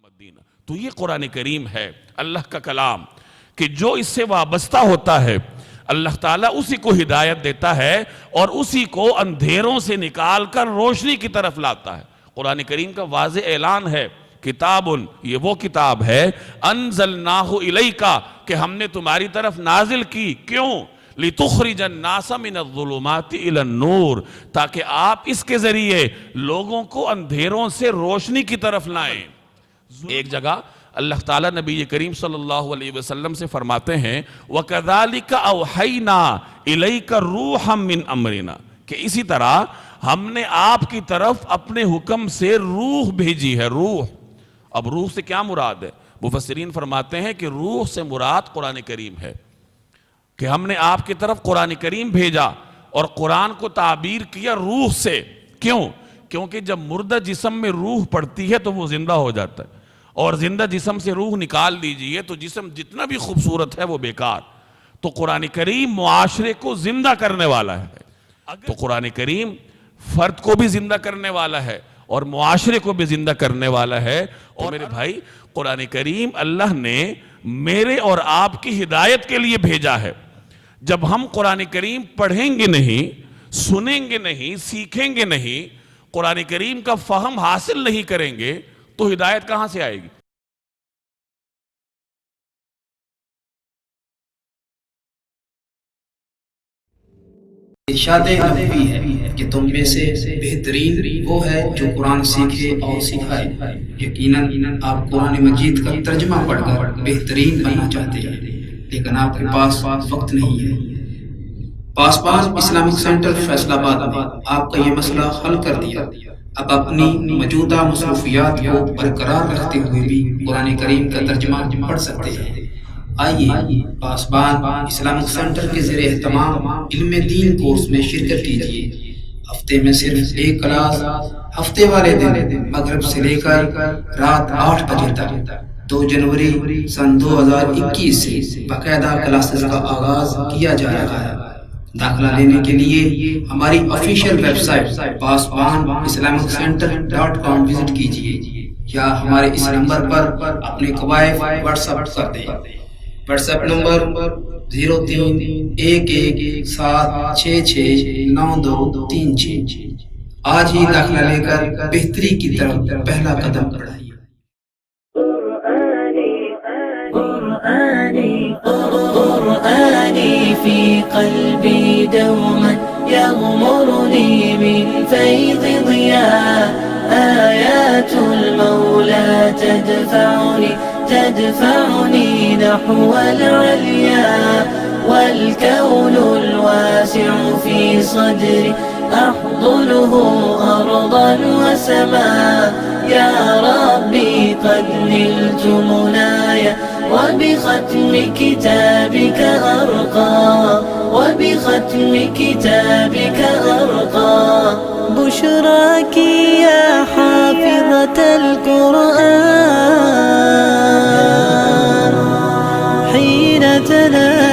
مدینہ۔ تو یہ قرآن کریم ہے، اللہ کا کلام، کہ جو اس سے وابستہ ہوتا ہے اللہ تعالیٰ اسی کو ہدایت دیتا ہے اور اسی کو اندھیروں سے نکال کر روشنی کی طرف لاتا ہے۔ قرآن کریم کا واضح اعلان ہے، کتاب، یہ وہ کتاب ہے انزلناہ الیکا، کہ ہم نے تمہاری طرف نازل کی، کیوں؟ لِتُخْرِجَ النَّاسَ مِنَ الظُّلُمَاتِ إِلَى النُّورِ، تاکہ آپ اس کے ذریعے لوگوں کو اندھیروں سے روشنی کی طرف لائیں۔ ایک جگہ اللہ تعالیٰ نبی کریم صلی اللہ علیہ وسلم سے فرماتے ہیں وَكَذَلِكَ أَوْحَيْنَا إِلَيْكَ رُوحًا مِّنْ أَمْرِنَا، کہ اسی طرح ہم نے آپ کی طرف اپنے حکم سے روح بھیجی ہے۔ روح، اب روح سے کیا مراد ہے؟ مفسرین فرماتے ہیں کہ روح سے مراد قرآن کریم ہے، کہ ہم نے آپ کی طرف قرآن کریم بھیجا اور قرآن کو تعبیر کیا روح سے۔ کیوں؟ کیونکہ جب مردہ جسم میں روح پڑتی ہے تو وہ زندہ ہو جاتا ہے، اور زندہ جسم سے روح نکال دیجئے تو جسم جتنا بھی خوبصورت ہے وہ بیکار۔ تو قرآن کریم معاشرے کو زندہ کرنے والا ہے، تو قرآن کریم فرد کو بھی زندہ کرنے والا ہے اور معاشرے کو بھی زندہ کرنے والا ہے۔ اور میرے بھائی، قرآن کریم اللہ نے میرے اور آپ کی ہدایت کے لیے بھیجا ہے۔ جب ہم قرآن کریم پڑھیں گے نہیں، سنیں گے نہیں، سیکھیں گے نہیں، قرآن کریم کا فہم حاصل نہیں کریں گے تو ہدایت کہاں سے آئے گی؟ ارشاد نبوی ہے کہ تم میں سے بہترین وہ ہے جو قرآن سیکھے اور سکھائے۔ یقیناً آپ قرآن مجید کا ترجمہ پڑھ کر بہترین بننا چاہتے ہیں، لیکن آپ کے پاس وقت نہیں ہے۔ پاسبان اسلامک سینٹر فیصل آباد نے آپ کا یہ مسئلہ حل کر دیا۔ اب اپنی موجودہ مصروفیات کو برقرار رکھتے ہوئے بھی قرآن کریم کا ترجمہ پڑھ سکتے ہیں۔ آئیے پاسبان اسلامک سینٹر کے زیر اہتمام علم دین کورس میں شرکت کیجیے۔ ہفتے میں صرف ایک کلاس، ہفتے والے دن مغرب سے لے کر رات 8 بجے تک۔ 2 جنوری سن 2021 سے باقاعدہ کلاسز کا آغاز کیا جا رہا ہے۔ داخلہ لینے کے لیے ہماری official website Pasban Islamic centre dot com visit کیجیے، یا ہمارے اس نمبر پر اپنے قواعد واٹس ایپ کر دیں۔ What's app number 0311766926۔ آج ہی داخلہ لے کر بہتری کی طرف پہلا قدم بڑھائیے۔ قرآني في قلبي دوما يغمرني من فيض ضياء، آيات المولى تدفعني نحو العليا، والكون الواسع في صدري أحضنه أرضا وسماء. يا ربي قد نلت منايا، وبختم كتابك أرقى، وبختم كتابك أرقى. بشراك يا حافظة القرآن حين تنام